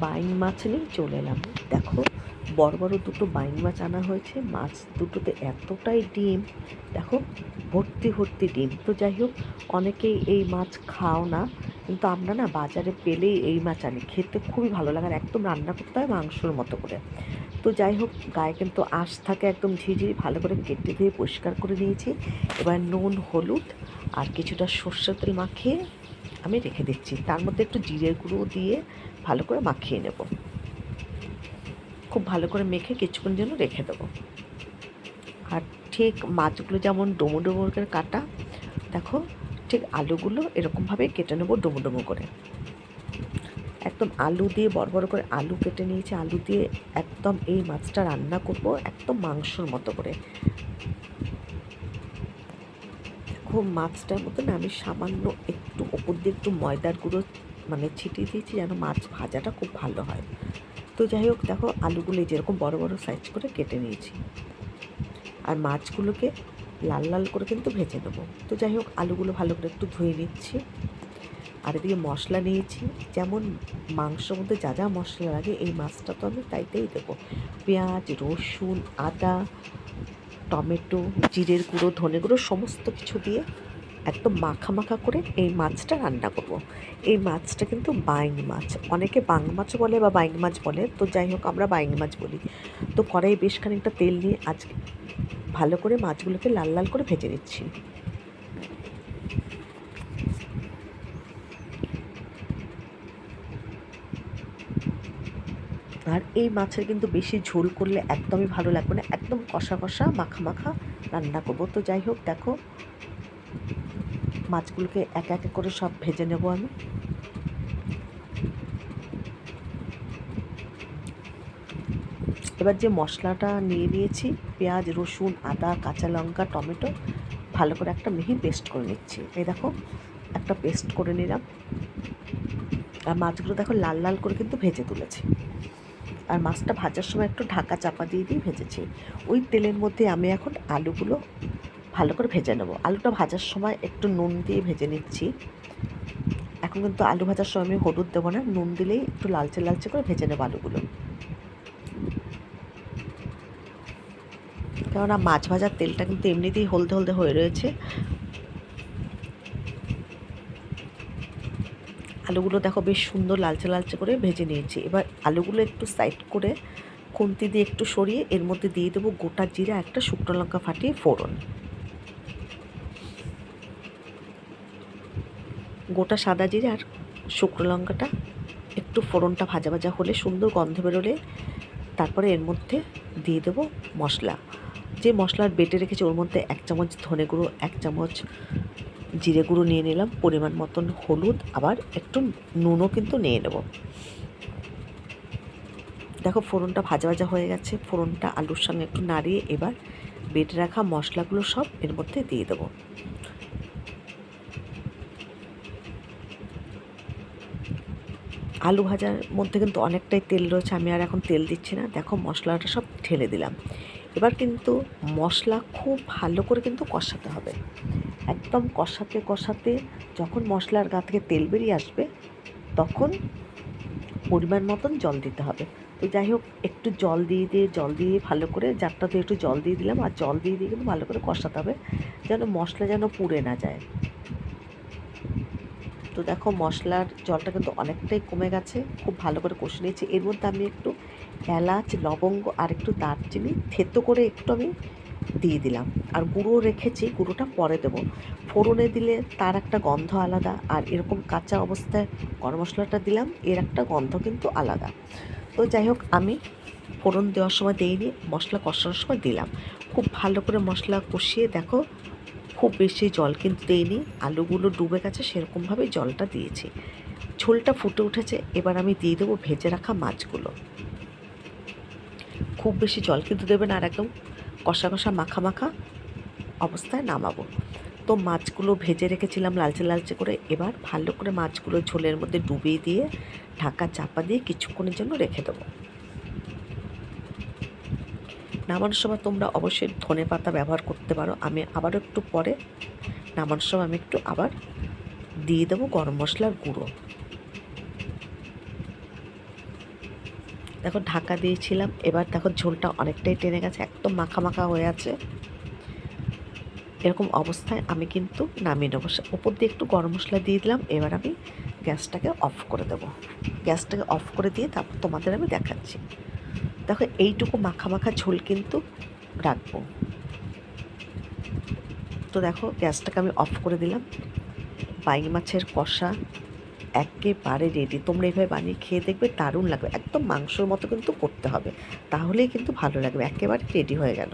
Buying মাছ নিয়ে চলে এলাম। দেখো বড় বড় দুটো বাইং মাছ আনা হয়েছে। মাছ দুটোতে এতটাই ডিম, দেখো ভর্তি ভর্তি ডিম। তো যাই হোক, অনেকেই এই মাছ খাও না, কিন্তু আমরা না বাজারে পেলেই এই মাছ আনি। খেতে খুবই ভালো লাগে, আর একদম রান্না করতে হয় মাংসর মতো করে। তো যাই হোক, গায়ে কিন্তু আঁশ থাকে, একদম ঝিঝিরি। ভালো করে কেটে ধুয়ে পরিষ্কার করে নিয়েছি। এবার নুন, হলুদ আর কিছুটা সর্ষের তেল মাখিয়ে আমি রেখে দিচ্ছি। তার মধ্যে একটু জিরের গুঁড়ো দিয়ে ভালো করে মাখিয়ে নেব। খুব ভালো করে মেখে কিছুক্ষণ জন্য রেখে দেবো। আর ঠিক মাছগুলো যেমন ডুমো ডুমো করে কাটা, দেখো ঠিক আলুগুলো এরকমভাবে কেটে নেবো ডুমো ডুমো করে। একদম আলু দিয়ে বড় বড় করে আলু কেটে নিয়েছি। আলু দিয়ে একদম এই মাছটা রান্না করব একদম মাংসর মতো করে। খুব মাছটার মধ্যে না আমি সামান্য একটু ওপর দিয়ে একটু ময়দার গুঁড়ো ছিটিয়ে দিয়েছি, যেন মাছ ভাজাটা খুব ভালো হয়। তো যাই হোক, দেখো আলুগুলো যেরকম বড় বড় সাইজ করে কেটে নিয়েছি, আর মাছগুলোকে লাল লাল করে কিন্তু ভেজে নেবো। তো যাই হোক, আলুগুলো ভালো করে একটু ধুয়ে নিচ্ছি। আর এদিকে মশলা নিয়েছি, যেমন মাংসর মধ্যে যা যা মশলা লাগে এই মাছটা তো আমি তাইতেই দেবো। পেঁয়াজ, রসুন, আদা, টমেটো, জিরের গুঁড়ো, ধনে গুঁড়ো সমস্ত কিছু দিয়ে একদম মাখা মাখা করে এই মাছটা রান্না করব। এই মাছটা কিন্তু বাইং মাছ, অনেকে বাং মাছ বলে বা বাইং মাছ বলে। তো যাই হোক, আমরা বাইং মাছ বলি। তো কড়াইয়ে বেশ খানিকটা তেল নিয়ে আজকে ভালো করে মাছগুলোকে লাল লাল করে ভেজে নিচ্ছি। আর এই মাছের কিন্তু বেশি ঝোল করলে একদমই ভালো লাগবে না, একদম কষা কষা মাখা মাখা রান্না করবো। তো যাই হোক, দেখো মাছগুলোকে এক এক করে সব ভেজে নেব আমি। এবার যে মশলাটা নিয়ে নিয়েছি, পেঁয়াজ, রসুন, আদা, কাঁচা লঙ্কা, টমেটো, ভালো করে একটা মিহি পেস্ট করে নিচ্ছি। এই দেখো একটা পেস্ট করে নিলাম। আর মাছগুলো দেখো লাল লাল করে কিন্তু ভেজে তুলেছি। আর মাছটা ভাজার সময় একটু ঢাকা চাপা দিয়ে দিয়ে ভেজেছি। ওই তেলের মধ্যে আমি এখন আলুগুলো ভালো করে ভেজে নেব। আলুটা ভাজার সময় একটু নুন দিয়ে ভেজে নিচ্ছি। এখন কিন্তু আলু ভাজার সময় আমি হলুদ দেবো না, নুন দিলেই একটু লালচে লালচে করে ভেজে নেব আলুগুলো। কেননা মাছ ভাজার তেলটা কিন্তু এমনিতেই হলদে হলদে হয়ে রয়েছে। আলুগুলো দেখো বেশ সুন্দর লালচে লালচে করে ভেজে নিয়েছি। এবার আলুগুলো একটু সাইড করে খুন্তি দিয়ে একটু সরিয়ে এর মধ্যে দিয়ে দেবো গোটা জিরা, একটা শুকনো লঙ্কা ফাটিয়ে ফোড়ন। গোটা সাদা জিরে আর শুকনো লঙ্কাটা একটু ফোড়নটা ভাজা ভাজা হলে, সুন্দর গন্ধ বেরোলে, তারপরে এর মধ্যে দিয়ে দেবো মশলা। যে মশলার বেটে রেখেছি ওর মধ্যে 1 চামচ ধনে গুঁড়ো, 1 চামচ জিরে গুঁড়ো নিয়ে নিলাম, পরিমাণ মতন হলুদ, আবার একটু নুনও কিন্তু নিয়ে নেব। দেখো ফোড়নটা ভাজা ভাজা হয়ে গেছে। ফোড়নটা আলুর সঙ্গে একটু নাড়িয়ে এবার বেটে রাখা মশলাগুলো সব এর মধ্যে দিয়ে দেবো। আলু ভাজার মধ্যে কিন্তু অনেকটাই তেল রয়েছে, আমি আর এখন তেল দিচ্ছি না। দেখো মশলাটা সব ঢেলে দিলাম। এবার কিন্তু মশলা খুব ভালো করে কিন্তু কষাতে হবে। একদম কষাতে কষাতে যখন মশলার গা থেকে তেল বেরিয়ে আসবে, তখন পরিমাণ মতন জল দিতে হবে। তো যাই হোক, একটু জল দিয়ে ভালো করে, জারটাতে একটু জল দিয়ে দিলাম, আর জল দিয়ে কিন্তু ভালো করে কষাতে হবে, যেন মশলা যেন পুড়ে না যায়। তো দেখো মশলার জলটা কিন্তু অনেকটাই কমে গেছে। খুব ভালো করে কষে নিয়েছি। এর মধ্যে আমি একটু এলাচ, লবঙ্গ আর একটু দারচিনি থেতো করে একটু আমি দিয়ে দিলাম। আর গুঁড়ো রেখেছি, গুঁড়োটা পরে দেবো। ফোড়নে দিলে তার একটা গন্ধ আলাদা, আর এরকম কাঁচা অবস্থায় গরম মশলাটা দিলাম, এর একটা গন্ধ কিন্তু আলাদা। তো যাই হোক, আমি ফোড়ন দেওয়ার সময় দিইনি, মশলা কষানোর সময় দিলাম। খুব ভালো করে মশলা কষিয়ে দেখো, খুব বেশি জল কিন্তু দিইনি, আলুগুলো ডুবে গেছে সেরকমভাবেই জলটা দিয়েছি। ঝোলটা ফুটে উঠেছে। এবার আমি দিয়ে দেবো ভেজে রাখা মাছগুলো। খুব বেশি জল কিন্তু দেবে না, আর একদম কষা কষা মাখা মাখা অবস্থায় নামাবো। তো মাছগুলো ভেজে রেখেছিলাম লালচে লালচে করে। এবার ভালো করে মাছগুলো ঝোলের মধ্যে ডুবিয়ে দিয়ে ঢাকা চাপা দিয়ে কিছুক্ষণের জন্য রেখে দেবো। নামানোর সময় তোমরা অবশ্যই ধনে পাতা ব্যবহার করতে পারো। আমি আবারও একটু পরে নামানোর সময় আমি একটু আবার দিয়ে দেবো গরম মশলার গুঁড়ো। দেখো ঢাকা দিয়েছিলাম, এবার দেখো ঝোলটা অনেকটাই টেনে গেছে, একদম মাখা মাখা হয়ে আছে। এরকম অবস্থায় আমি কিন্তু নামিয়ে নেবো। ওপর দিয়ে একটু গরম মশলা দিয়ে দিলাম। এবার আমি গ্যাসটাকে অফ করে দেবো। গ্যাসটাকে অফ করে দিয়ে তারপর তোমাদের আমি দেখাচ্ছি। দেখো এইটুকু মাখা মাখা ঝোল কিন্তু রাখবো। তো দেখো গ্যাসটাকে আমি অফ করে দিলাম। বাইং মাছের কষা একেবারে রেডি। তোমরা এইভাবে বানিয়ে খেয়ে দেখবে, দারুণ লাগবে। একদম মাংসর মতো কিন্তু করতে হবে, তাহলেই কিন্তু ভালো লাগবে। একেবারে রেডি হয়ে গেল।